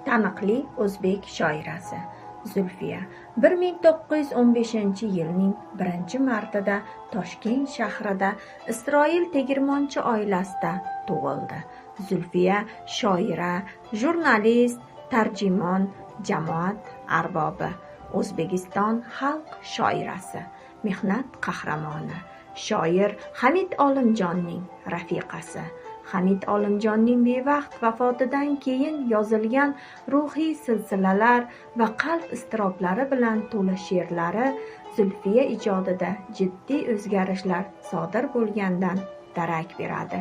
Taniqli o'zbek shoirasi Zulfiya 1915-yilning 1-martida Toshkent shahrida Isroil tegirmonchi oilasida tug'ildi. Zulfiya shoira, jurnalist, tarjimon, jamoat arbobi, O'zbekiston xalq shoirasi, mehnat qahramoni, shoir Hamid Olimjonning rafiqasi. Hamid Olimjonning bevaqt vafotidan keyin yozilgan ruhiy silsilalar va qalb iztiroblari bilan to'la she'rlari Zulfiya ijodida jiddiy o'zgarishlar sodir bo'lgandan darak beradi.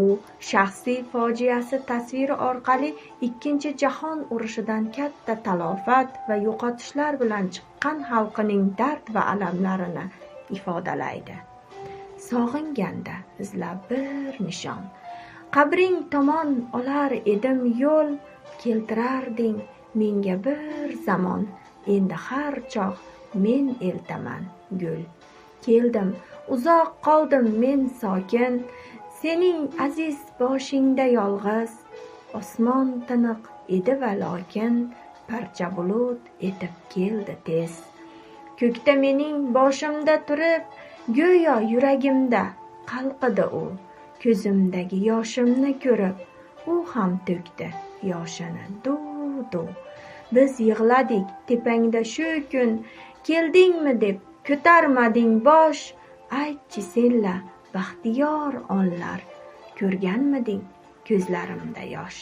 U shaxsiy fojiasi tasviri orqali Ikkinchi jahon urushidan katta talofat va yo'qotishlar bilan chiqqan xalqining dard va alamlarini ifodalaydi. Sog'inganda izlab bir nishon, qabring tomon olar edim yo'l, keltirarding menga bir zamon, endi har chog' men eltaman gul. Keldim, uzoq qoldim men sokin, sening aziz boshingda yolg'iz, osmon tiniq edi va lokin, parcha bulut etib keldi tez. Ko'kda mening boshimda turib, go'yo yuragimda qalqidi u, ko'zimdagi yoshimni ko'rib, u ham to'kdi yoshini duv-duv. Biz yig'ladik tepangda shu kun, keldingmi deb ko'tarmading bosh, aytchi senla baxtiyor onlar, ko'rganmiding ko'zlarimda yosh.